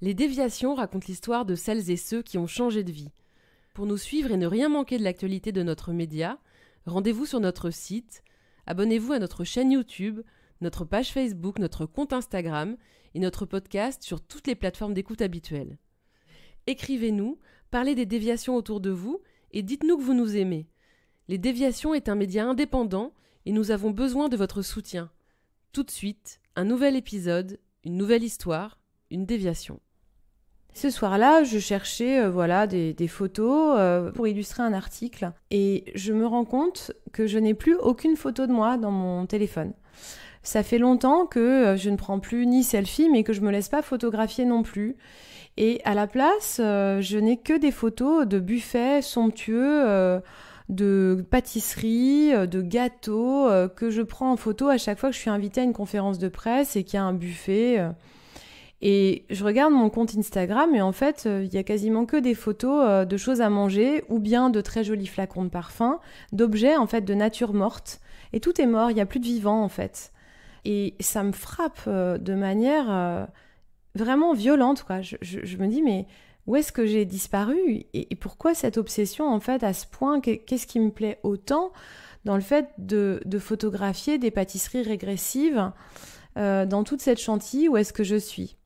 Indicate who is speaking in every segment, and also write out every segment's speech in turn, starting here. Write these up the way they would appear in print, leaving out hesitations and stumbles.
Speaker 1: Les déviations racontent l'histoire de celles et ceux qui ont changé de vie. Pour nous suivre et ne rien manquer de l'actualité de notre média, rendez-vous sur notre site, abonnez-vous à notre chaîne YouTube, notre page Facebook, notre compte Instagram et notre podcast sur toutes les plateformes d'écoute habituelles. Écrivez-nous, parlez des déviations autour de vous et dites-nous que vous nous aimez. Les Déviations est un média indépendant et nous avons besoin de votre soutien. Tout de suite, un nouvel épisode, une nouvelle histoire, une déviation.
Speaker 2: Ce soir-là, je cherchais des photos pour illustrer un article et je me rends compte que je n'ai plus aucune photo de moi dans mon téléphone. Ça fait longtemps que je ne prends plus ni selfie mais que je me laisse pas photographier non plus. Et à la place, je n'ai que des photos de buffets somptueux, de pâtisseries, de gâteaux que je prends en photo à chaque fois que je suis invitée à une conférence de presse et qu'il y a un buffet. Et je regarde mon compte Instagram et en fait, il y a quasiment que des photos de choses à manger ou bien de très jolis flacons de parfum, d'objets en fait de nature morte. Et tout est mort, il n'y a plus de vivant en fait. Et ça me frappe de manière vraiment violente, quoi. Je me dis, mais où est-ce que j'ai disparu et pourquoi cette obsession en fait à ce point? Qu'est-ce qui me plaît autant dans le fait de photographier des pâtisseries régressives dans toute cette chantilly? Où est-ce que je suis?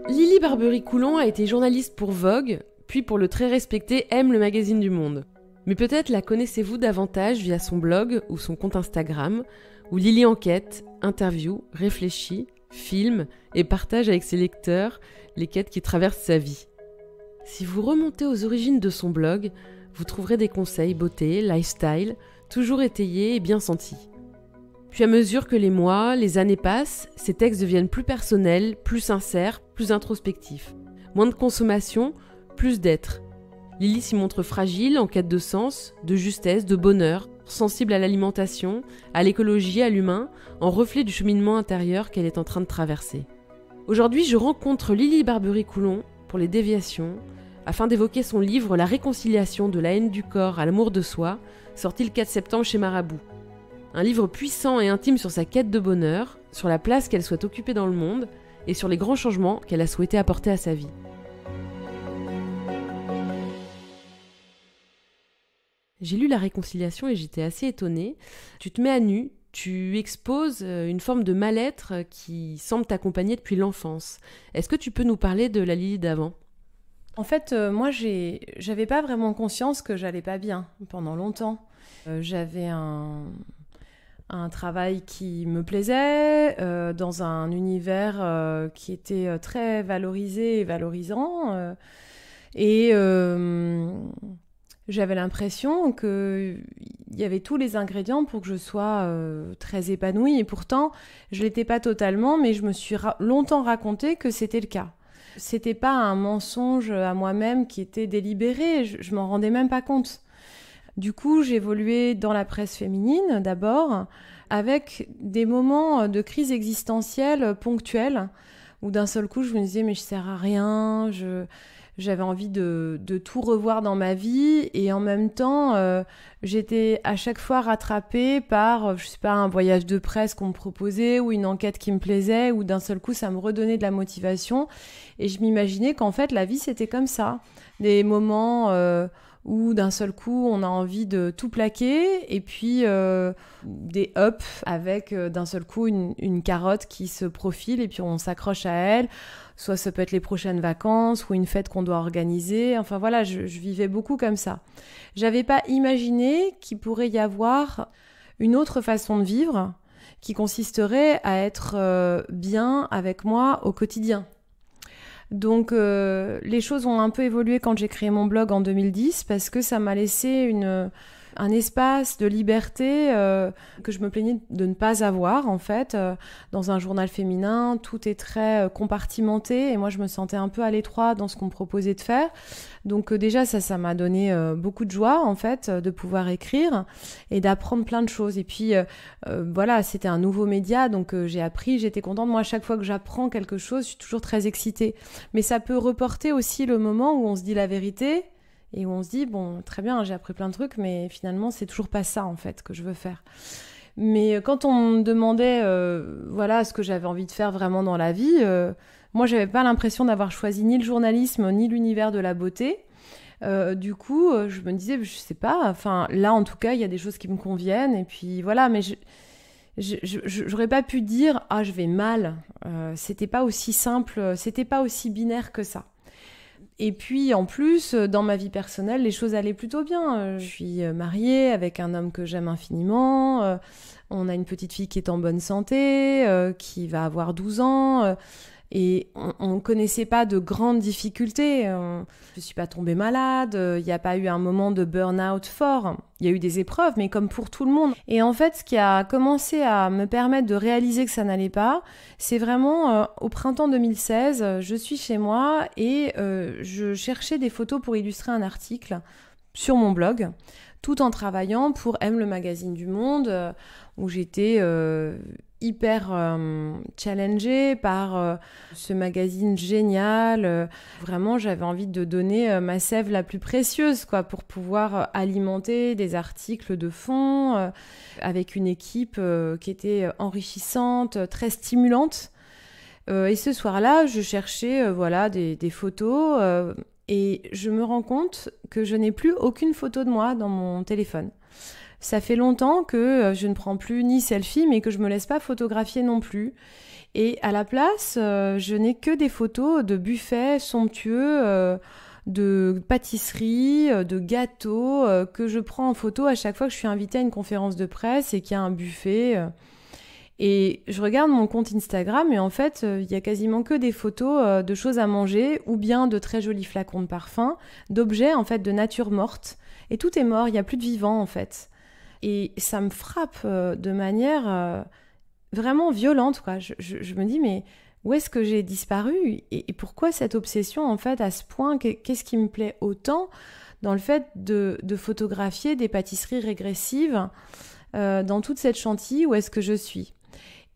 Speaker 1: Lily Barbery-Coulon a été journaliste pour Vogue, puis pour le très respecté M, le magazine du Monde. Mais peut-être la connaissez-vous davantage via son blog ou son compte Instagram, où Lily enquête, interview, réfléchit, filme et partage avec ses lecteurs les quêtes qui traversent sa vie. Si vous remontez aux origines de son blog, vous trouverez des conseils beauté, lifestyle, toujours étayés et bien sentis. Puis à mesure que les mois, les années passent, ces textes deviennent plus personnels, plus sincères, plus introspectifs. Moins de consommation, plus d'être. Lily s'y montre fragile, en quête de sens, de justesse, de bonheur, sensible à l'alimentation, à l'écologie, à l'humain, en reflet du cheminement intérieur qu'elle est en train de traverser. Aujourd'hui, je rencontre Lily Barbery-Coulon pour les Déviations, afin d'évoquer son livre « La réconciliation de la haine du corps à l'amour de soi », sorti le 4 septembre chez Marabout. Un livre puissant et intime sur sa quête de bonheur, sur la place qu'elle souhaite occuper dans le monde et sur les grands changements qu'elle a souhaité apporter à sa vie. J'ai lu La réconciliation et j'étais assez étonnée. Tu te mets à nu, tu exposes une forme de mal-être qui semble t'accompagner depuis l'enfance. Est-ce que tu peux nous parler de la Lily d'avant ?
Speaker 2: En fait, moi, j'avais pas vraiment conscience que j'allais pas bien pendant longtemps. J'avais un travail qui me plaisait, dans un univers qui était très valorisé et valorisant. J'avais l'impression qu'il y avait tous les ingrédients pour que je sois très épanouie. Et pourtant, je ne l'étais pas totalement, mais je me suis longtemps raconté que c'était le cas. C'était pas un mensonge à moi-même qui était délibéré, je m'en rendais même pas compte. Du coup, j'évoluais dans la presse féminine d'abord, avec des moments de crise existentielle ponctuelle, où d'un seul coup, je me disais, mais je sers à rien, j'avais envie de tout revoir dans ma vie, et en même temps, j'étais à chaque fois rattrapée par, je sais pas, un voyage de presse qu'on me proposait, ou une enquête qui me plaisait, ou d'un seul coup, ça me redonnait de la motivation, et je m'imaginais qu'en fait, la vie, c'était comme ça. Des moments où d'un seul coup, on a envie de tout plaquer, et puis des ups avec d'un seul coup une carotte qui se profile, et puis on s'accroche à elle. Soit ça peut être les prochaines vacances ou une fête qu'on doit organiser. Enfin voilà, je vivais beaucoup comme ça. J'avais pas imaginé qu'il pourrait y avoir une autre façon de vivre qui consisterait à être bien avec moi au quotidien. Donc les choses ont un peu évolué quand j'ai créé mon blog en 2010 parce que ça m'a laissé un espace de liberté que je me plaignais de ne pas avoir en fait. Dans un journal féminin, tout est très compartimenté et moi je me sentais un peu à l'étroit dans ce qu'on me proposait de faire. Donc déjà ça m'a donné beaucoup de joie en fait de pouvoir écrire et d'apprendre plein de choses. Et puis voilà, c'était un nouveau média donc j'ai appris, j'étais contente. Moi à chaque fois que j'apprends quelque chose, je suis toujours très excitée. Mais ça peut reporter aussi le moment où on se dit la vérité et où on se dit, bon, très bien, j'ai appris plein de trucs, mais finalement, c'est toujours pas ça, en fait, que je veux faire. Mais quand on me demandait ce que j'avais envie de faire vraiment dans la vie, moi, j'avais pas l'impression d'avoir choisi ni le journalisme, ni l'univers de la beauté. Du coup, je me disais, je sais pas, enfin, là, en tout cas, il y a des choses qui me conviennent. Et puis, voilà, mais j'aurais pas pu dire, ah, je vais mal. C'était pas aussi simple, c'était pas aussi binaire que ça. Et puis, en plus, dans ma vie personnelle, les choses allaient plutôt bien. Je suis mariée avec un homme que j'aime infiniment. On a une petite fille qui est en bonne santé, qui va avoir 12 ans. Et on ne connaissait pas de grandes difficultés. Je ne suis pas tombée malade. Il n'y a pas eu un moment de burn-out fort. Il y a eu des épreuves, mais comme pour tout le monde. Et en fait, ce qui a commencé à me permettre de réaliser que ça n'allait pas, c'est vraiment au printemps 2016, je suis chez moi et je cherchais des photos pour illustrer un article sur mon blog, tout en travaillant pour M, le magazine du Monde, où j'étais hyper challengée par ce magazine génial. Vraiment, j'avais envie de donner ma sève la plus précieuse, quoi, pour pouvoir alimenter des articles de fond avec une équipe qui était enrichissante, très stimulante. Et ce soir-là, je cherchais des photos et je me rends compte que je n'ai plus aucune photo de moi dans mon téléphone. Ça fait longtemps que je ne prends plus ni selfie, mais que je me laisse pas photographier non plus. Et à la place, je n'ai que des photos de buffets somptueux, de pâtisseries, de gâteaux, que je prends en photo à chaque fois que je suis invitée à une conférence de presse et qu'il y a un buffet. Et je regarde mon compte Instagram et en fait, il y a quasiment que des photos de choses à manger ou bien de très jolis flacons de parfum, d'objets en fait de nature morte. Et tout est mort, il n'y a plus de vivant en fait. Et ça me frappe de manière vraiment violente, quoi. Je me dis, mais où est-ce que j'ai disparu et pourquoi cette obsession, en fait, à ce point? Qu'est-ce qui me plaît autant dans le fait de photographier des pâtisseries régressives dans toute cette chantilly? Où est-ce que je suis?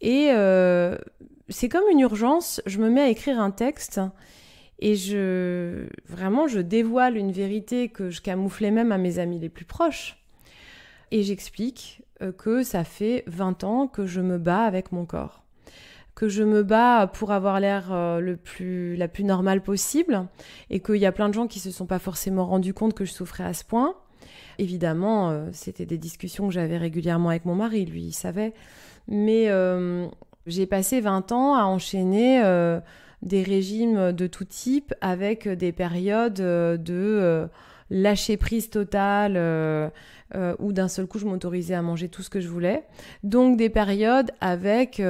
Speaker 2: Et c'est comme une urgence. Je me mets à écrire un texte et je dévoile une vérité que je camouflais même à mes amis les plus proches. Et j'explique que ça fait 20 ans que je me bats avec mon corps. Que je me bats pour avoir l'air la plus normale possible. Et qu'il y a plein de gens qui ne se sont pas forcément rendus compte que je souffrais à ce point. Évidemment, c'était des discussions que j'avais régulièrement avec mon mari, lui, il savait. Mais j'ai passé 20 ans à enchaîner des régimes de tout type avec des périodes de lâcher prise totale où d'un seul coup je m'autorisais à manger tout ce que je voulais. Donc des périodes avec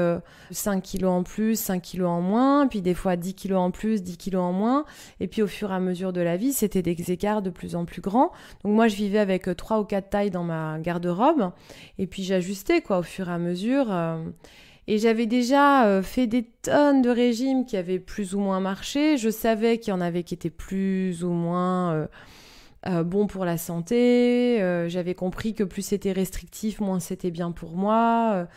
Speaker 2: 5 kilos en plus, 5 kilos en moins, puis des fois 10 kilos en plus, 10 kilos en moins. Et puis au fur et à mesure de la vie, c'était des écarts de plus en plus grands. Donc moi je vivais avec 3 ou 4 tailles dans ma garde-robe. Et puis j'ajustais au fur et à mesure. Et j'avais déjà fait des tonnes de régimes qui avaient plus ou moins marché. Je savais qu'il y en avait qui étaient plus ou moins bons pour la santé. J'avais compris que plus c'était restrictif, moins c'était bien pour moi.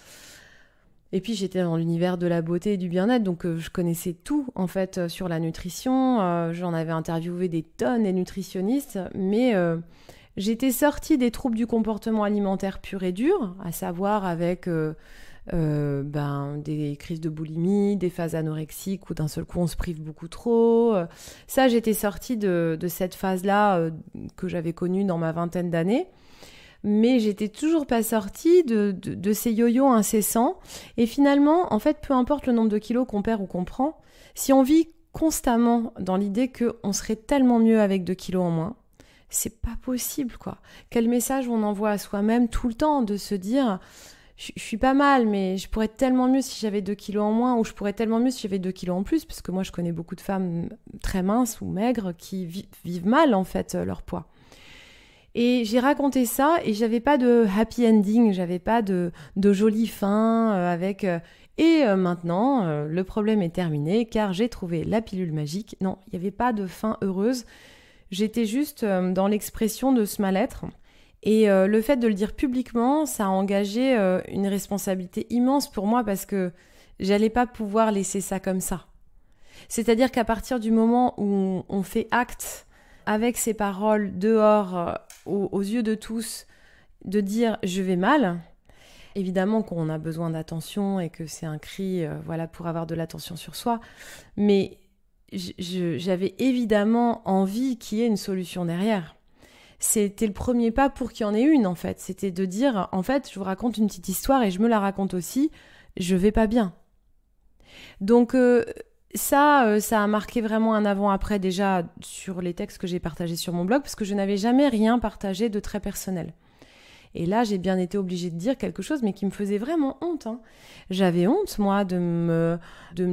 Speaker 2: Et puis j'étais dans l'univers de la beauté et du bien-être, donc je connaissais tout en fait sur la nutrition. J'en avais interviewé des tonnes de nutritionnistes, mais j'étais sortie des troubles du comportement alimentaire pur et dur, à savoir avec des crises de boulimie, des phases anorexiques où d'un seul coup on se prive beaucoup trop. Ça, j'étais sortie de cette phase-là que j'avais connue dans ma vingtaine d'années. Mais j'étais toujours pas sortie de ces yo-yo incessants. Et finalement, en fait, peu importe le nombre de kilos qu'on perd ou qu'on prend, si on vit constamment dans l'idée qu'on serait tellement mieux avec 2 kilos en moins, c'est pas possible, quoi. Quel message on envoie à soi-même tout le temps de se dire... Je suis pas mal, mais je pourrais être tellement mieux si j'avais 2 kilos en moins, ou je pourrais être tellement mieux si j'avais 2 kilos en plus, parce que moi, je connais beaucoup de femmes très minces ou maigres qui vivent mal, en fait, leur poids. Et j'ai raconté ça, et j'avais pas de happy ending, j'avais pas de jolie fin avec... maintenant, le problème est terminé, car j'ai trouvé la pilule magique. Non, il n'y avait pas de fin heureuse. J'étais juste dans l'expression de ce mal-être. Et le fait de le dire publiquement, ça a engagé une responsabilité immense pour moi parce que j'allais pas pouvoir laisser ça comme ça. C'est-à-dire qu'à partir du moment où on fait acte avec ces paroles dehors, aux yeux de tous, de dire « je vais mal », Évidemment qu'on a besoin d'attention et que c'est un cri pour avoir de l'attention sur soi, mais j'avais évidemment envie qu'il y ait une solution derrière. C'était le premier pas pour qu'il y en ait une, en fait. C'était de dire, en fait, je vous raconte une petite histoire et je me la raconte aussi, je vais pas bien. Donc ça a marqué vraiment un avant-après déjà sur les textes que j'ai partagés sur mon blog, parce que je n'avais jamais rien partagé de très personnel. Et là, j'ai bien été obligée de dire quelque chose, mais qui me faisait vraiment honte. J'avais honte, moi, de me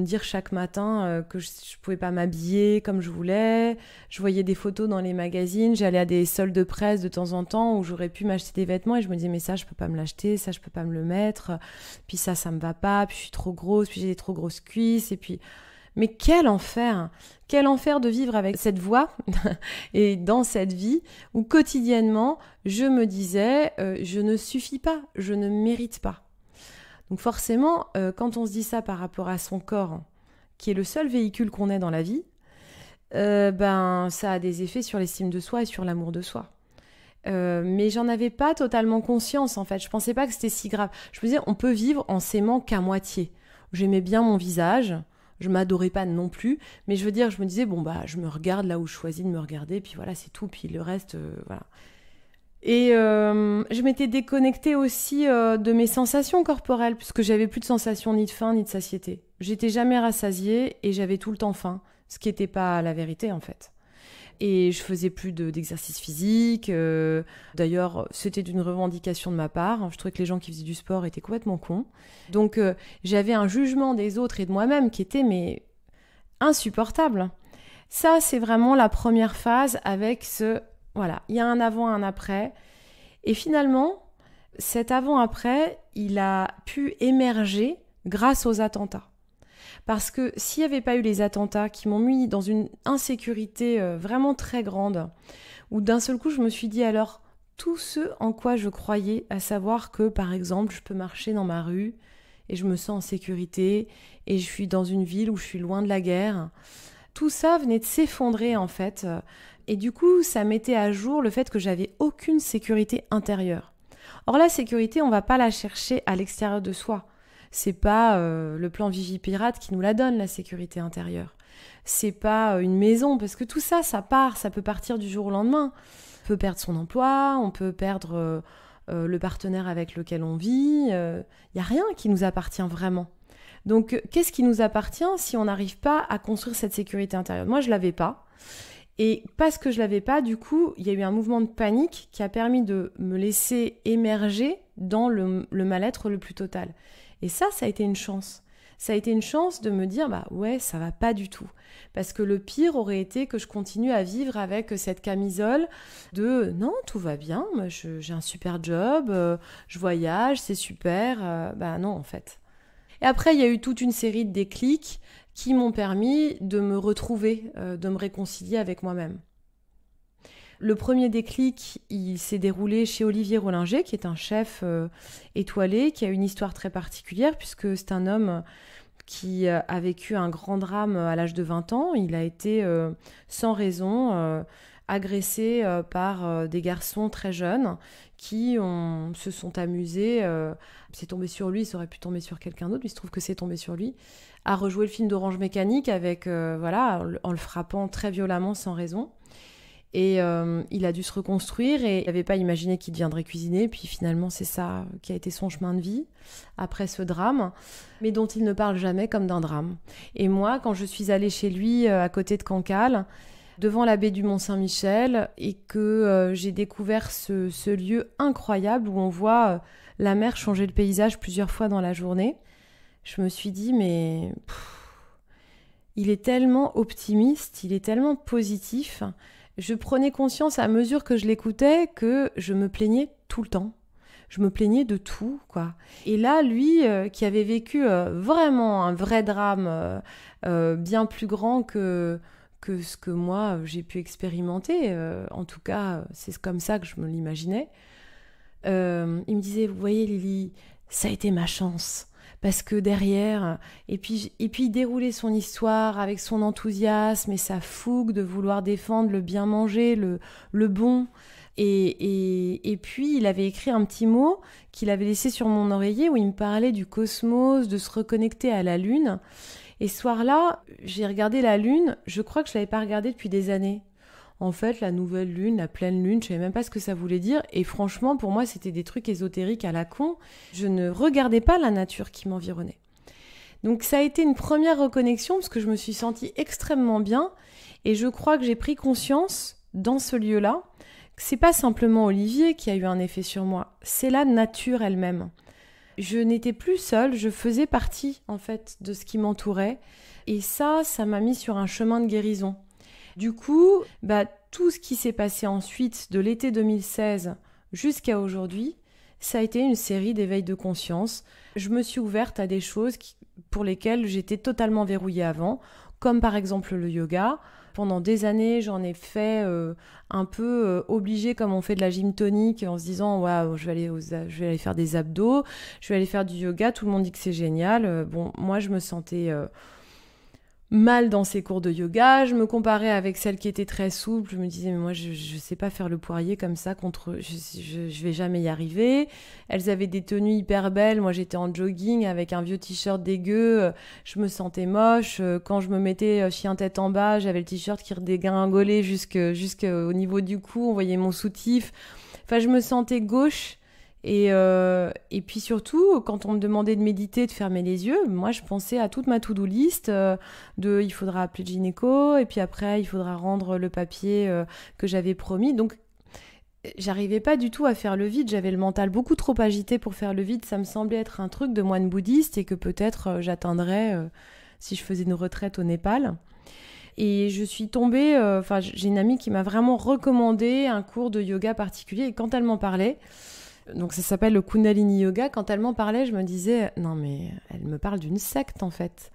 Speaker 2: dire chaque matin que je pouvais pas m'habiller comme je voulais. Je voyais des photos dans les magazines. J'allais à des soldes de presse de temps en temps où j'aurais pu m'acheter des vêtements et je me disais, mais ça, je peux pas me l'acheter, ça, je peux pas me le mettre. Puis ça me va pas. Puis je suis trop grosse, puis j'ai des trop grosses cuisses. Et puis... Mais quel enfer! Quel enfer de vivre avec cette voix et dans cette vie où quotidiennement, je me disais je ne suffis pas, je ne mérite pas. Donc forcément, quand on se dit ça par rapport à son corps, qui est le seul véhicule qu'on ait dans la vie, ça a des effets sur l'estime de soi et sur l'amour de soi. Mais j'en avais pas totalement conscience en fait. Je pensais pas que c'était si grave. Je me disais, on peut vivre en s'aimant qu'à moitié. J'aimais bien mon visage. Je m'adorais pas non plus, mais je veux dire, je me disais, je me regarde là où je choisis de me regarder, puis voilà, c'est tout, puis le reste, voilà. Et je m'étais déconnectée aussi de mes sensations corporelles, puisque j'avais plus de sensations ni de faim, ni de satiété. J'étais jamais rassasiée et j'avais tout le temps faim, ce qui n'était pas la vérité en fait. Et je faisais plus d'exercice physique. D'ailleurs, c'était une revendication de ma part. Je trouvais que les gens qui faisaient du sport étaient complètement cons. Donc, j'avais un jugement des autres et de moi-même qui était insupportable. Ça, c'est vraiment la première phase avec voilà, il y a un avant, un après. Et finalement, cet avant-après, il a pu émerger grâce aux attentats. Parce que s'il n'y avait pas eu les attentats qui m'ont mis dans une insécurité vraiment très grande, où d'un seul coup je me suis dit alors, tout ce en quoi je croyais, à savoir que par exemple je peux marcher dans ma rue et je me sens en sécurité et je suis dans une ville où je suis loin de la guerre, tout ça venait de s'effondrer en fait. Et du coup ça mettait à jour le fait que j'avais aucune sécurité intérieure. Or la sécurité, on ne va pas la chercher à l'extérieur de soi. C'est pas le plan Vigipirate qui nous la donne, la sécurité intérieure. C'est pas une maison, parce que tout ça, ça peut partir du jour au lendemain. On peut perdre son emploi, on peut perdre le partenaire avec lequel on vit. Il n'y a rien qui nous appartient vraiment. Donc, qu'est-ce qui nous appartient si on n'arrive pas à construire cette sécurité intérieure ? Moi, je l'avais pas. Et parce que je l'avais pas, du coup, il y a eu un mouvement de panique qui a permis de me laisser émerger dans le mal-être le plus total. Et ça a été une chance. Ça a été une chance de me dire, ouais, ça va pas du tout. Parce que le pire aurait été que je continue à vivre avec cette camisole de non, tout va bien, moi, j'ai un super job, je voyage, c'est super. Non, en fait. Et après, il y a eu toute une série de déclics qui m'ont permis de me retrouver, de me réconcilier avec moi-même. Le premier déclic, il s'est déroulé chez Olivier Rollinger, qui est un chef étoilé, qui a une histoire très particulière, puisque c'est un homme qui a vécu un grand drame à l'âge de 20 ans. Il a été, sans raison, agressé par des garçons très jeunes qui se sont amusés, c'est tombé sur lui, ça aurait pu tomber sur quelqu'un d'autre, mais il se trouve que c'est tombé sur lui, à rejouer le film d'Orange Mécanique avec, en le frappant très violemment sans raison. Et il a dû se reconstruire et il n'avait pas imaginé qu'il deviendrait cuisinier. Puis finalement, c'est ça qui a été son chemin de vie après ce drame, mais dont il ne parle jamais comme d'un drame. Et moi, quand je suis allée chez lui à côté de Cancale, devant la baie du Mont-Saint-Michel, et que j'ai découvert ce lieu incroyable où on voit la mer changer le paysage plusieurs fois dans la journée, je me suis dit, mais il est tellement optimiste, il est tellement positif. Je prenais conscience à mesure que je l'écoutais que je me plaignais tout le temps. Je me plaignais de tout, quoi. Et là, lui, qui avait vécu vraiment un vrai drame bien plus grand que ce que moi, j'ai pu expérimenter, en tout cas, c'est comme ça que je me l'imaginais, il me disait, vous voyez Lily, ça a été ma chance. Parce que derrière, et puis il déroulait son histoire avec son enthousiasme et sa fougue de vouloir défendre le bien manger, le bon. Et puis, il avait écrit un petit mot qu'il avait laissé sur mon oreiller où il me parlait du cosmos, de se reconnecter à la Lune. Et ce soir-là, j'ai regardé la Lune. Je crois que je ne l'avais pas regardée depuis des années. En fait, la nouvelle Lune, la pleine Lune, je ne savais même pas ce que ça voulait dire. Et franchement, pour moi, c'était des trucs ésotériques à la con. Je ne regardais pas la nature qui m'environnait. Donc ça a été une première reconnexion parce que je me suis sentie extrêmement bien. Et je crois que j'ai pris conscience dans ce lieu-là que c'est pas simplement Olivier qui a eu un effet sur moi, c'est la nature elle-même. Je n'étais plus seule, je faisais partie en fait de ce qui m'entourait et ça m'a mis sur un chemin de guérison. Du coup, tout ce qui s'est passé ensuite de l'été 2016 jusqu'à aujourd'hui, ça a été une série d'éveils de conscience. Je me suis ouverte à des choses pour lesquelles j'étais totalement verrouillée avant, comme par exemple le yoga. Pendant des années, j'en ai fait un peu obligé comme on fait de la gym tonique en se disant waouh, je vais aller faire des abdos, je vais aller faire du yoga, tout le monde dit que c'est génial. Moi je me sentais mal dans ces cours de yoga, je me comparais avec celles qui étaient très souples, je me disais mais moi je sais pas faire le poirier comme ça contre je vais jamais y arriver. Elles avaient des tenues hyper belles, moi j'étais en jogging avec un vieux t-shirt dégueu, je me sentais moche, quand je me mettais chien tête en bas, j'avais le t-shirt qui redégringolait jusqu'au niveau du cou, on voyait mon soutif. Enfin je me sentais gauche. Et puis surtout, quand on me demandait de méditer, de fermer les yeux, moi je pensais à toute ma to-do list il faudra appeler le gynéco, et puis après il faudra rendre le papier que j'avais promis. Donc j'arrivais pas du tout à faire le vide, j'avais le mental beaucoup trop agité pour faire le vide. Ça me semblait être un truc de moine bouddhiste et que peut-être j'atteindrais si je faisais une retraite au Népal. Et je suis tombée, j'ai une amie qui m'a vraiment recommandé un cours de yoga particulier, et quand elle m'en parlait, donc ça s'appelle le Kundalini Yoga. Quand elle m'en parlait, je me disais, non mais elle me parle d'une secte en fait.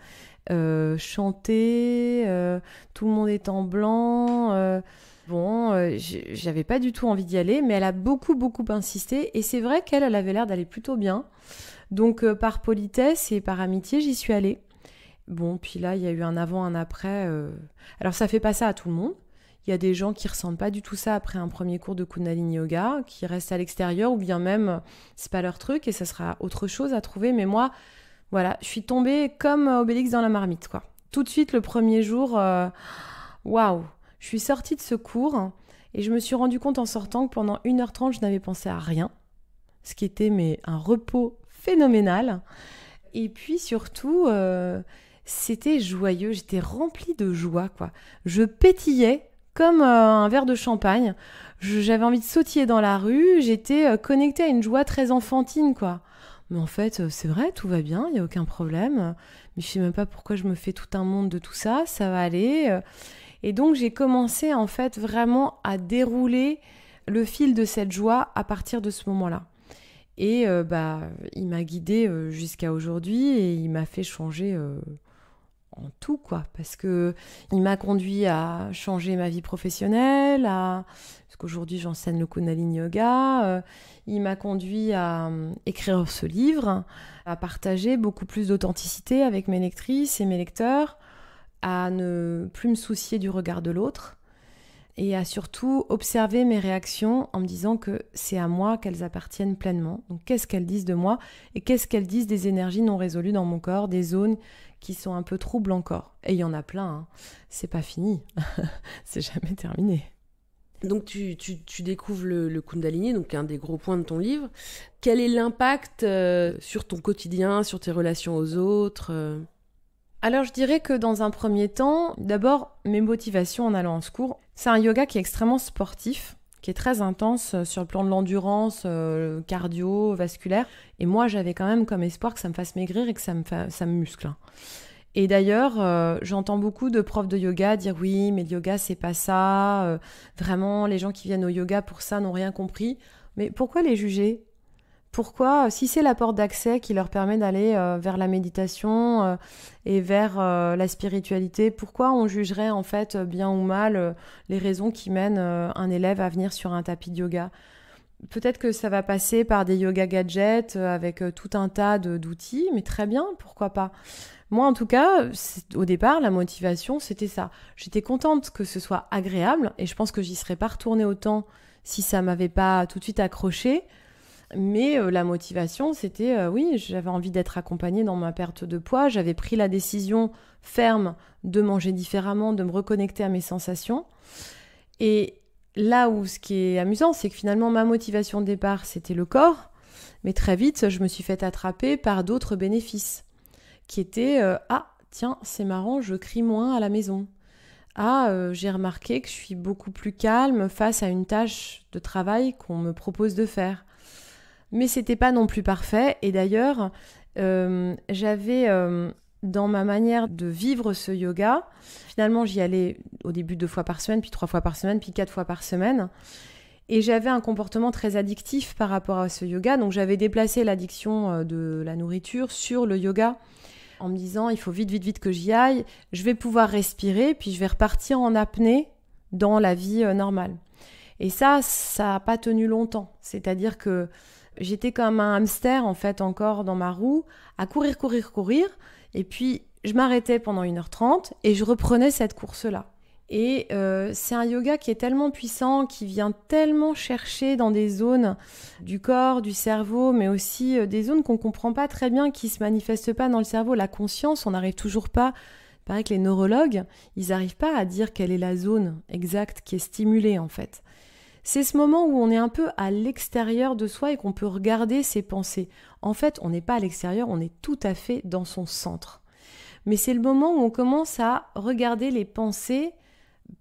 Speaker 2: Chanter, tout le monde est en blanc. J'avais pas du tout envie d'y aller, mais elle a beaucoup insisté. Et c'est vrai qu'elle avait l'air d'aller plutôt bien. Donc par politesse et par amitié, j'y suis allée. Bon, puis là, il y a eu un avant, un après. Alors ça fait pas ça à tout le monde. Il y a des gens qui ressentent pas du tout ça après un premier cours de Kundalini Yoga, qui restent à l'extérieur ou bien même c'est pas leur truc et ça sera autre chose à trouver. Mais moi, voilà, je suis tombée comme Obélix dans la marmite, quoi. Tout de suite, le premier jour, waouh, je suis sortie de ce cours et je me suis rendu compte en sortant que pendant 1h30, je n'avais pensé à rien, ce qui était un repos phénoménal. Et puis surtout, c'était joyeux, j'étais remplie de joie, quoi. Je pétillais comme un verre de champagne. J'avais envie de sautiller dans la rue. J'étais connectée à une joie très enfantine, quoi. Mais en fait, c'est vrai, tout va bien, il n'y a aucun problème. Mais je ne sais même pas pourquoi je me fais tout un monde de tout ça, ça va aller. Et donc, j'ai commencé, en fait, vraiment à dérouler le fil de cette joie à partir de ce moment-là. Et il m'a guidée jusqu'à aujourd'hui et il m'a fait changer en tout, quoi, parce que il m'a conduit à changer ma vie professionnelle, parce qu'aujourd'hui j'enseigne le Kundalini Yoga, il m'a conduit à écrire ce livre, à partager beaucoup plus d'authenticité avec mes lectrices et mes lecteurs, à ne plus me soucier du regard de l'autre et à surtout observer mes réactions en me disant que c'est à moi qu'elles appartiennent pleinement. Donc qu'est-ce qu'elles disent de moi et qu'est-ce qu'elles disent des énergies non résolues dans mon corps, des zones qui sont un peu troubles encore. Et il y en a plein, hein. C'est pas fini, c'est jamais terminé.
Speaker 1: Donc tu découvres le Kundalini, donc un des gros points de ton livre. Quel est l'impact sur ton quotidien, sur tes relations aux autres
Speaker 2: Alors je dirais que dans un premier temps, d'abord mes motivations en allant en ce cours, c'est un yoga qui est extrêmement sportif, qui est très intense sur le plan de l'endurance, cardio, vasculaire. Et moi j'avais quand même comme espoir que ça me fasse maigrir et que ça me muscle. Et d'ailleurs, j'entends beaucoup de profs de yoga dire oui, mais le yoga c'est pas ça, vraiment les gens qui viennent au yoga pour ça n'ont rien compris. Mais pourquoi les juger ? Pourquoi, si c'est la porte d'accès qui leur permet d'aller vers la méditation et vers la spiritualité, pourquoi on jugerait en fait bien ou mal les raisons qui mènent un élève à venir sur un tapis de yoga ? Peut-être que ça va passer par des yoga gadgets avec tout un tas d'outils, mais très bien, pourquoi pas ? Moi, en tout cas, au départ, la motivation, c'était ça. J'étais contente que ce soit agréable et je pense que j'y serais pas retournée autant si ça m'avait pas tout de suite accroché. Mais la motivation, c'était, oui, j'avais envie d'être accompagnée dans ma perte de poids. J'avais pris la décision ferme de manger différemment, de me reconnecter à mes sensations. Et là où ce qui est amusant, c'est que finalement, ma motivation de départ, c'était le corps. Mais très vite, je me suis fait attraper par d'autres bénéfices qui étaient ah, tiens, c'est marrant, je crie moins à la maison. Ah, j'ai remarqué que je suis beaucoup plus calme face à une tâche de travail qu'on me propose de faire. Mais c'était pas non plus parfait. Et d'ailleurs, j'avais dans ma manière de vivre ce yoga, finalement, j'y allais au début 2 fois par semaine, puis 3 fois par semaine, puis 4 fois par semaine. Et j'avais un comportement très addictif par rapport à ce yoga. Donc, j'avais déplacé l'addiction de la nourriture sur le yoga en me disant, il faut vite, vite, vite que j'y aille. Je vais pouvoir respirer, puis je vais repartir en apnée dans la vie normale. Et ça n'a pas tenu longtemps. C'est-à-dire que j'étais comme un hamster, en fait, encore dans ma roue, à courir, courir, courir. Et puis, je m'arrêtais pendant 1h30 et je reprenais cette course-là. Et c'est un yoga qui est tellement puissant, qui vient tellement chercher dans des zones du corps, du cerveau, mais aussi des zones qu'on ne comprend pas très bien, qui ne se manifestent pas dans le cerveau. La conscience, on n'arrive toujours pas. Il paraît que les neurologues, ils n'arrivent pas à dire quelle est la zone exacte qui est stimulée, en fait. C'est ce moment où on est un peu à l'extérieur de soi et qu'on peut regarder ses pensées. En fait, on n'est pas à l'extérieur, on est tout à fait dans son centre. Mais c'est le moment où on commence à regarder les pensées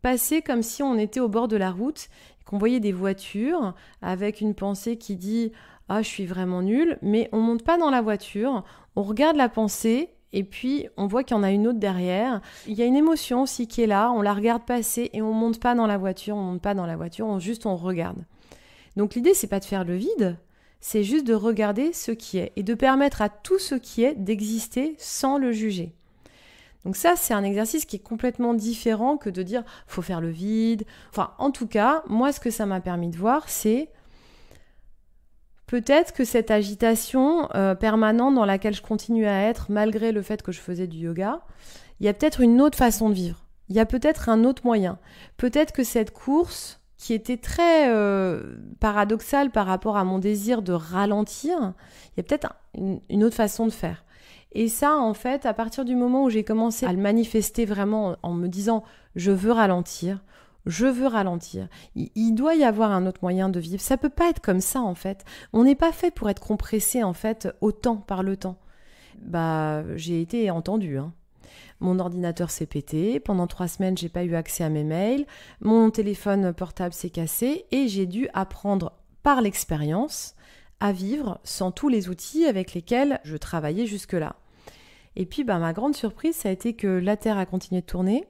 Speaker 2: passer comme si on était au bord de la route, qu'on voyait des voitures avec une pensée qui dit « Ah, je suis vraiment nulle », mais on ne monte pas dans la voiture, on regarde la pensée et puis on voit qu'il y en a une autre derrière. Il y a une émotion aussi qui est là, on la regarde passer et on ne monte pas dans la voiture, on regarde. Donc l'idée, c'est pas de faire le vide, c'est juste de regarder ce qui est et de permettre à tout ce qui est d'exister sans le juger. Donc ça, c'est un exercice qui est complètement différent que de dire « faut faire le vide ». Enfin, en tout cas, moi, ce que ça m'a permis de voir, c'est peut-être que cette agitation permanente dans laquelle je continue à être, malgré le fait que je faisais du yoga, il y a peut-être une autre façon de vivre. Il y a peut-être un autre moyen. Peut-être que cette course, qui était très paradoxale par rapport à mon désir de ralentir, il y a peut-être une autre façon de faire. Et ça, en fait, à partir du moment où j'ai commencé à le manifester vraiment en me disant « je veux ralentir », il doit y avoir un autre moyen de vivre. Ça peut pas être comme ça, en fait. On n'est pas fait pour être compressé, en fait, autant par le temps. J'ai été entendue, hein. Mon ordinateur s'est pété. Pendant 3 semaines, j'ai pas eu accès à mes mails. Mon téléphone portable s'est cassé et j'ai dû apprendre par l'expérience à vivre sans tous les outils avec lesquels je travaillais jusque-là. Et puis, ma grande surprise, ça a été que la Terre a continué de tourner.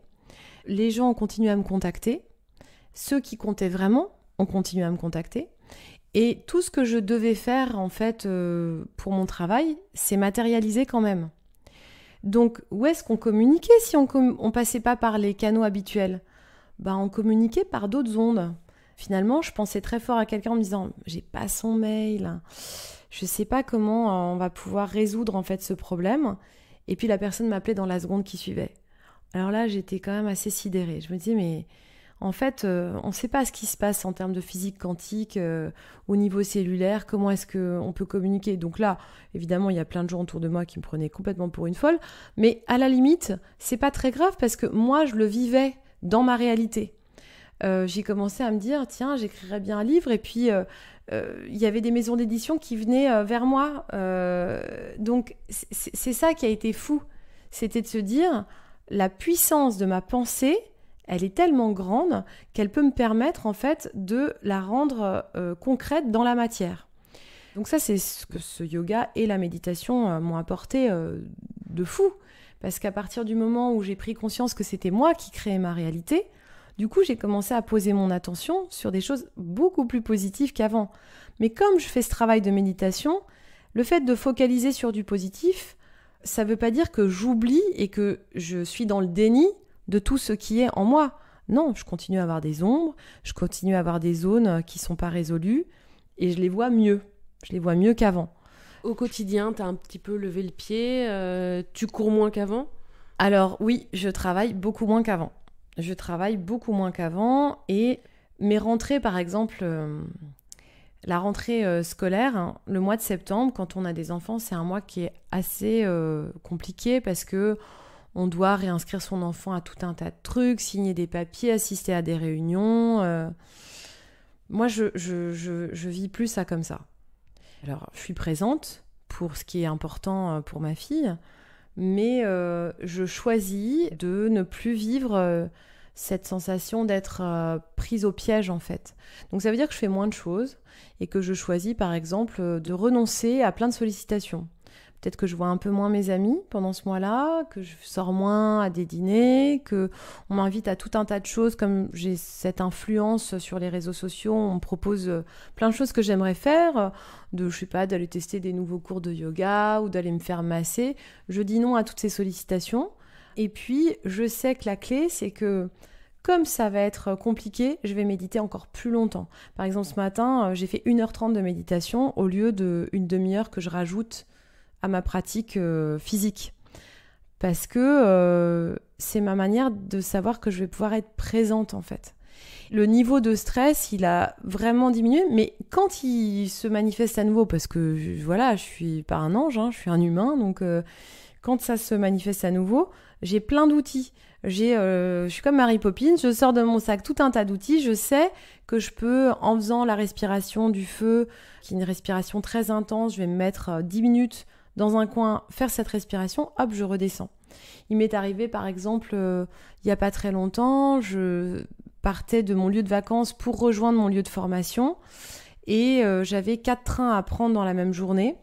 Speaker 2: Les gens ont continué à me contacter. Ceux qui comptaient vraiment ont continué à me contacter. Et tout ce que je devais faire, en fait, pour mon travail, c'est matérialisé quand même. Donc, où est-ce qu'on communiquait si on passait pas par les canaux habituels ? On communiquait par d'autres ondes. Finalement, je pensais très fort à quelqu'un en me disant « j'ai pas son mail, je sais pas comment on va pouvoir résoudre en fait ce problème ». Et puis la personne m'appelait dans la seconde qui suivait. Alors là, j'étais quand même assez sidérée. Je me disais mais en fait, on ne sait pas ce qui se passe en termes de physique quantique, au niveau cellulaire, comment est-ce qu'on peut communiquer. Donc là, évidemment, il y a plein de gens autour de moi qui me prenaient complètement pour une folle. Mais à la limite, c'est pas très grave parce que moi, je le vivais dans ma réalité. J'ai commencé à me dire, tiens, j'écrirais bien un livre. Et puis, il y avait des maisons d'édition qui venaient vers moi. Donc, c'est ça qui a été fou. C'était de se dire, la puissance de ma pensée, elle est tellement grande qu'elle peut me permettre, en fait, de la rendre concrète dans la matière. Donc ça, c'est ce que ce yoga et la méditation m'ont apporté de fou. Parce qu'à partir du moment où j'ai pris conscience que c'était moi qui créais ma réalité, du coup, j'ai commencé à poser mon attention sur des choses beaucoup plus positives qu'avant. Mais comme je fais ce travail de méditation, le fait de focaliser sur du positif, ça ne veut pas dire que j'oublie et que je suis dans le déni de tout ce qui est en moi. Non, je continue à avoir des ombres, je continue à avoir des zones qui ne sont pas résolues et je les vois mieux. Je les vois mieux qu'avant.
Speaker 1: Au quotidien, tu as un petit peu levé le pied, tu cours moins qu'avant ?
Speaker 2: Alors oui, je travaille beaucoup moins qu'avant. Et Mes rentrées, par exemple, la rentrée scolaire, hein, le mois de septembre, quand on a des enfants, c'est un mois qui est assez compliqué parce que on doit réinscrire son enfant à tout un tas de trucs, signer des papiers, assister à des réunions. Moi, je vis plus ça comme ça. Alors, je suis présente pour ce qui est important pour ma fille, mais je choisis de ne plus vivre cette sensation d'être prise au piège, en fait. Donc, ça veut dire que je fais moins de choses et que je choisis, par exemple, de renoncer à plein de sollicitations. Peut-être que je vois un peu moins mes amis pendant ce mois-là, que je sors moins à des dîners, qu'on m'invite à tout un tas de choses, comme j'ai cette influence sur les réseaux sociaux, on me propose plein de choses que j'aimerais faire, je sais pas, d'aller tester des nouveaux cours de yoga ou d'aller me faire masser. Je dis non à toutes ces sollicitations. Et puis, je sais que la clé, c'est que comme ça va être compliqué, je vais méditer encore plus longtemps. Par exemple, ce matin, j'ai fait 1h30 de méditation au lieu d'une demi-heure que je rajoute à ma pratique physique. Parce que c'est ma manière de savoir que je vais pouvoir être présente, en fait. Le niveau de stress, il a vraiment diminué, mais quand il se manifeste à nouveau, parce que voilà, je suis pas un ange, hein, je suis un humain, donc quand ça se manifeste à nouveau, j'ai plein d'outils. Je suis comme Mary Poppins, je sors de mon sac tout un tas d'outils, je sais que je peux, en faisant la respiration du feu, qui est une respiration très intense, je vais me mettre 10 minutes dans un coin, faire cette respiration, hop, je redescends. Il m'est arrivé, par exemple, il n'y a pas très longtemps, je partais de mon lieu de vacances pour rejoindre mon lieu de formation et j'avais 4 trains à prendre dans la même journée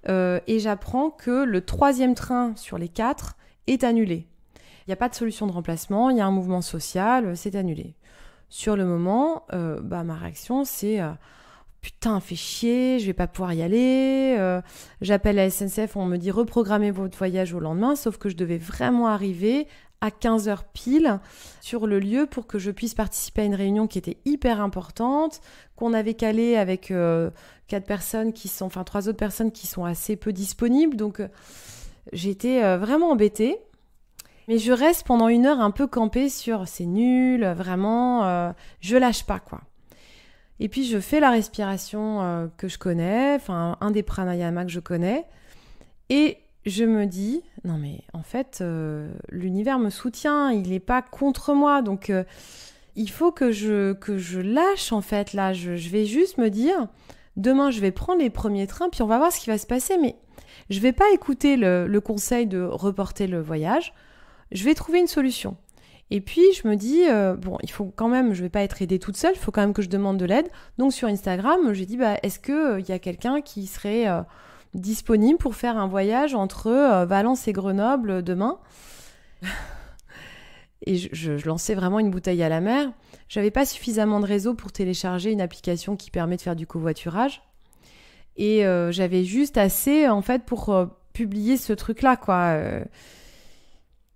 Speaker 2: et j'apprends que le 3e train sur les 4 est annulé. Il n'y a pas de solution de remplacement, il y a un mouvement social, c'est annulé. Sur le moment, ma réaction, c'est putain, fait chier, je vais pas pouvoir y aller. J'appelle la SNCF, on me dit reprogrammez votre voyage au lendemain, sauf que je devais vraiment arriver à 15h pile sur le lieu pour que je puisse participer à une réunion qui était hyper importante, qu'on avait calée avec 3 autres personnes qui sont assez peu disponibles. Donc j'étais vraiment embêtée. Mais je reste pendant 1 heure un peu campée sur c'est nul, vraiment, je lâche pas, quoi. Et puis je fais la respiration que je connais, enfin un des pranayamas que je connais, et je me dis, non mais en fait, l'univers me soutient, il n'est pas contre moi, donc il faut que je lâche en fait, là, je vais juste me dire, demain je vais prendre les premiers trains, puis on va voir ce qui va se passer, mais je vais pas écouter le conseil de reporter le voyage, je vais trouver une solution. Et puis, je me dis, il faut quand même, je vais pas être aidée toute seule, il faut quand même que je demande de l'aide. Donc, sur Instagram, j'ai dit, est-ce qu'il y a quelqu'un qui serait disponible pour faire un voyage entre Valence et Grenoble demain ? Et je lançais vraiment une bouteille à la mer. J'avais pas suffisamment de réseau pour télécharger une application qui permet de faire du covoiturage. Et j'avais juste assez, en fait, pour publier ce truc-là, quoi.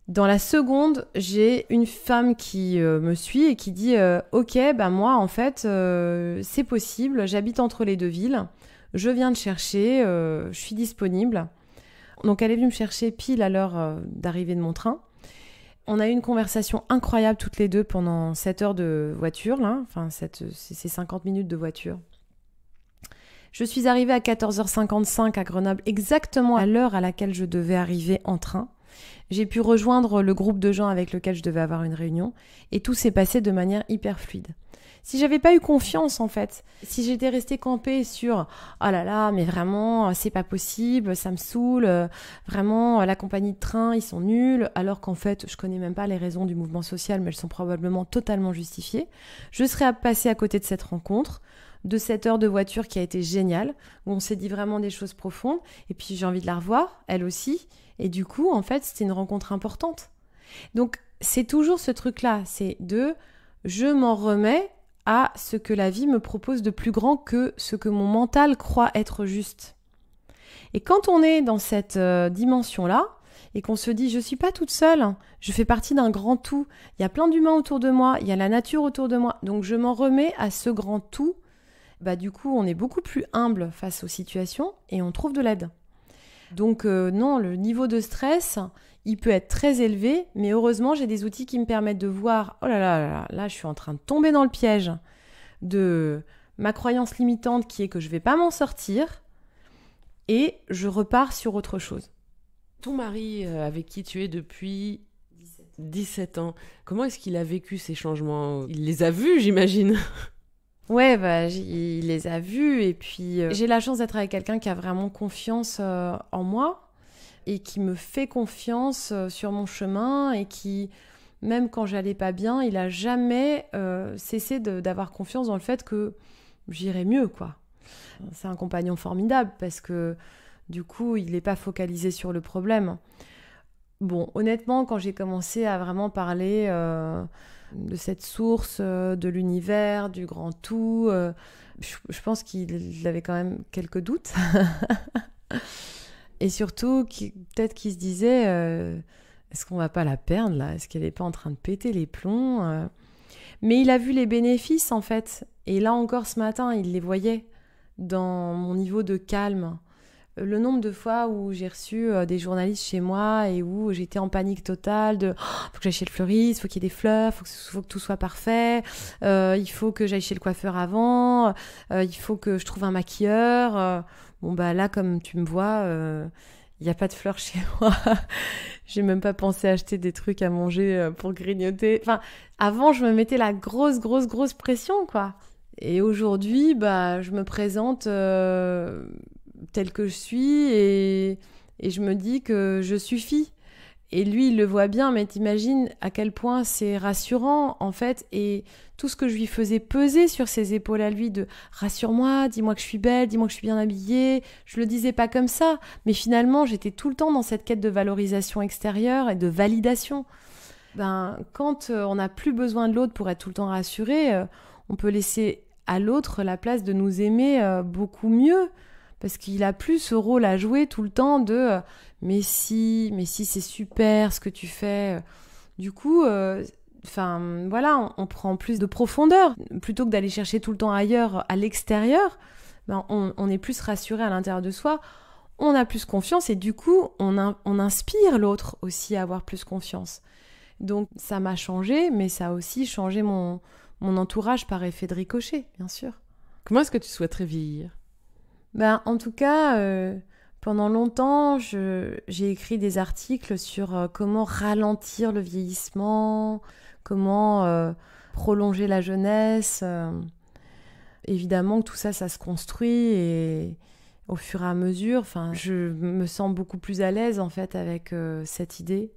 Speaker 2: Dans la seconde, j'ai une femme qui me suit et qui dit ok, moi en fait c'est possible, j'habite entre les 2 villes, je viens de chercher, je suis disponible. Donc elle est venue me chercher pile à l'heure d'arrivée de mon train. On a eu une conversation incroyable toutes les deux pendant 7 heures de voiture, là. Enfin c'est 50 minutes de voiture. Je suis arrivée à 14h55 à Grenoble, exactement à l'heure à laquelle je devais arriver en train. J'ai pu rejoindre le groupe de gens avec lequel je devais avoir une réunion et tout s'est passé de manière hyper fluide. Si j'avais pas eu confiance en fait, si j'étais restée campée sur « oh là là, mais vraiment, c'est pas possible, ça me saoule, vraiment, la compagnie de train, ils sont nuls », alors qu'en fait, je connais même pas les raisons du mouvement social, mais elles sont probablement totalement justifiées, je serais passée à côté de cette rencontre, de cette heure de voiture qui a été géniale, où on s'est dit vraiment des choses profondes, et puis j'ai envie de la revoir, elle aussi. Et du coup, en fait, c'était une rencontre importante. Donc, c'est toujours ce truc-là, c'est je m'en remets à ce que la vie me propose de plus grand que ce que mon mental croit être juste. Et quand on est dans cette dimension-là, et qu'on se dit, je suis pas toute seule, je fais partie d'un grand tout, il y a plein d'humains autour de moi, il y a la nature autour de moi, donc je m'en remets à ce grand tout, du coup, on est beaucoup plus humble face aux situations et on trouve de l'aide. Donc non, le niveau de stress, il peut être très élevé, mais heureusement, j'ai des outils qui me permettent de voir, oh là là, là, je suis en train de tomber dans le piège. de ma croyance limitante qui est que je vais pas m'en sortir et je repars sur autre chose.
Speaker 1: Ton mari, avec qui tu es depuis 17 ans, comment est-ce qu'il a vécu ces changements ? Il les a vus, j'imagine.
Speaker 2: Ouais, il les a vus et puis j'ai la chance d'être avec quelqu'un qui a vraiment confiance en moi et qui me fait confiance sur mon chemin et qui, même quand j'allais pas bien, il a jamais cessé d'avoir confiance dans le fait que j'irais mieux, quoi. C'est un compagnon formidable parce que du coup, il n'est pas focalisé sur le problème. Bon, honnêtement, quand j'ai commencé à vraiment parler de cette source, de l'univers, du grand tout, je pense qu'il avait quand même quelques doutes. Et surtout, peut-être qu'il se disait, est-ce qu'on va pas la perdre là ? Est-ce qu'elle n'est pas en train de péter les plombs ? Mais il a vu les bénéfices en fait. Et là encore ce matin, il les voyait dans mon niveau de calme. Le nombre de fois où j'ai reçu des journalistes chez moi et où j'étais en panique totale de faut que j'aille chez le fleuriste, faut qu'il y ait des fleurs, faut que tout soit parfait, il faut que j'aille chez le coiffeur avant, il faut que je trouve un maquilleur. Bon bah là comme tu me vois, il n'y a pas de fleurs chez moi. J'ai même pas pensé acheter des trucs à manger pour grignoter. Enfin, avant je me mettais la grosse pression quoi. Et aujourd'hui bah je me présente telle que je suis et je me dis que je suffis. Et lui, il le voit bien, mais t'imagines à quel point c'est rassurant, en fait, et tout ce que je lui faisais peser sur ses épaules à lui de « rassure-moi, dis-moi que je suis belle, dis-moi que je suis bien habillée », je le disais pas comme ça, mais finalement, j'étais tout le temps dans cette quête de valorisation extérieure et de validation. Quand on n'a plus besoin de l'autre pour être tout le temps rassuré, on peut laisser à l'autre la place de nous aimer beaucoup mieux, parce qu'il a plus ce rôle à jouer tout le temps de mais si c'est super ce que tu fais. Du coup, voilà, on prend plus de profondeur. Plutôt que d'aller chercher tout le temps ailleurs, à l'extérieur, on est plus rassuré à l'intérieur de soi, on a plus confiance et du coup, on inspire l'autre aussi à avoir plus confiance. Donc ça m'a changé, mais ça a aussi changé mon entourage par effet de ricochet, bien sûr.
Speaker 1: Comment est-ce que tu souhaiterais vieillir ?
Speaker 2: En tout cas, pendant longtemps, j'ai écrit des articles sur comment ralentir le vieillissement, comment prolonger la jeunesse. Évidemment que tout ça, ça se construit et au fur et à mesure, je me sens beaucoup plus à l'aise en fait avec cette idée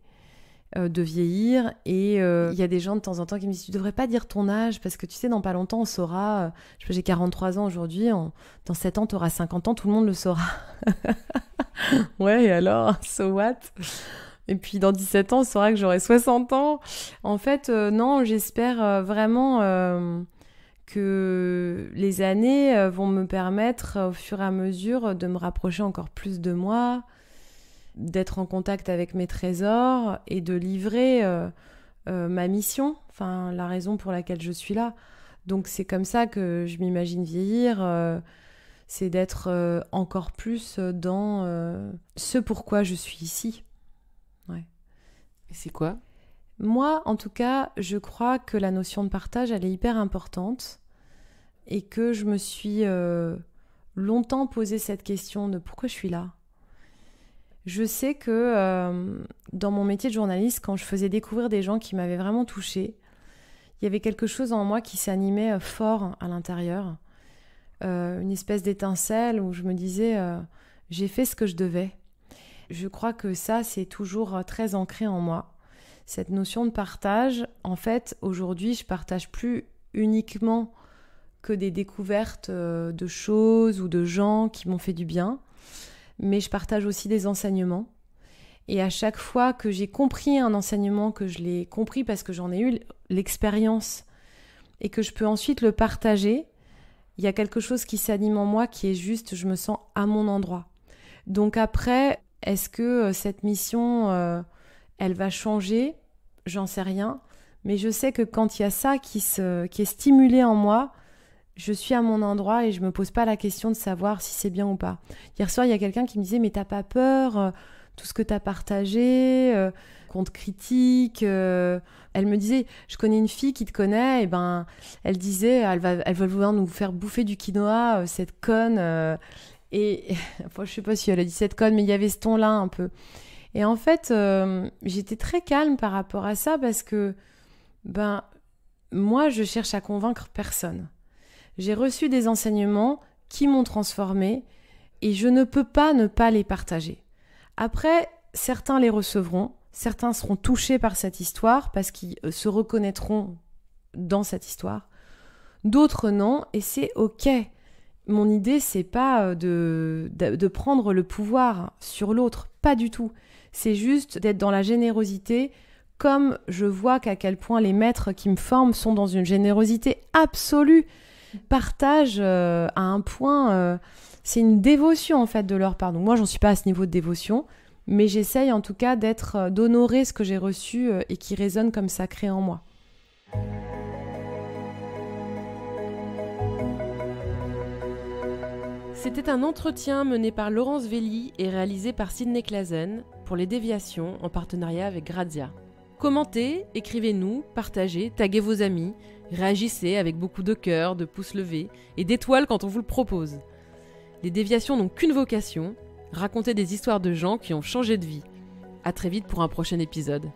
Speaker 2: de vieillir. Et il y a des gens de temps en temps qui me disent « Tu devrais pas dire ton âge parce que tu sais, dans pas longtemps, on saura. J'ai 43 ans aujourd'hui, dans 7 ans, tu auras 50 ans, tout le monde le saura. » Ouais, et alors, so what ? Et puis dans 17 ans, on saura que j'aurai 60 ans. En fait, non, j'espère vraiment que les années vont me permettre, au fur et à mesure, de me rapprocher encore plus de moi, d'être en contact avec mes trésors et de livrer ma mission, la raison pour laquelle je suis là. Donc c'est comme ça que je m'imagine vieillir, c'est d'être encore plus dans ce pourquoi je suis ici. Ouais.
Speaker 1: Et c'est quoi ?
Speaker 2: Moi, en tout cas, je crois que la notion de partage, elle est hyper importante et que je me suis longtemps posé cette question de pourquoi je suis là. Je sais que dans mon métier de journaliste, quand je faisais découvrir des gens qui m'avaient vraiment touchée, il y avait quelque chose en moi qui s'animait fort à l'intérieur. Une espèce d'étincelle où je me disais j'ai fait ce que je devais. Je crois que ça, c'est toujours très ancré en moi. Cette notion de partage, en fait, aujourd'hui, je partage plus uniquement que des découvertes de choses ou de gens qui m'ont fait du bien, mais je partage aussi des enseignements. Et à chaque fois que j'ai compris un enseignement, que je l'ai compris parce que j'en ai eu l'expérience et que je peux ensuite le partager, il y a quelque chose qui s'anime en moi qui est juste, je me sens à mon endroit. Donc après, est-ce que cette mission, elle va changer ? J'en sais rien. Mais je sais que quand il y a ça qui est stimulé en moi, je suis à mon endroit et je me pose pas la question de savoir si c'est bien ou pas. Hier soir, il y a quelqu'un qui me disait « Mais t'as pas peur tout ce que tu as partagé, qu'on te critique. Elle me disait, je connais une fille qui te connaît, et ben, elle disait, elle va vouloir nous faire bouffer du quinoa, cette conne. Et enfin, je sais pas si elle a dit cette conne, mais il y avait ce ton-là un peu. Et en fait, j'étais très calme par rapport à ça parce que, moi, je cherche à convaincre personne. J'ai reçu des enseignements qui m'ont transformée et je ne peux pas ne pas les partager. Après, certains les recevront, certains seront touchés par cette histoire parce qu'ils se reconnaîtront dans cette histoire. D'autres non, et c'est ok. Mon idée, c'est pas de prendre le pouvoir sur l'autre, pas du tout. C'est juste d'être dans la générosité, comme je vois qu'à quel point les maîtres qui me forment sont dans une générosité absolue. Ils partagent à un point, c'est une dévotion en fait de leur part. Donc moi, j'en suis pas à ce niveau de dévotion, mais j'essaye en tout cas d'honorer ce que j'ai reçu et qui résonne comme sacré en moi.
Speaker 1: C'était un entretien mené par Laurence Velli et réalisé par Sidney Clazen pour Les Déviations en partenariat avec Grazia. Commentez, écrivez-nous, partagez, taguez vos amis, réagissez avec beaucoup de cœur, de pouces levés et d'étoiles quand on vous le propose. Les Déviations n'ont qu'une vocation, raconter des histoires de gens qui ont changé de vie. À très vite pour un prochain épisode.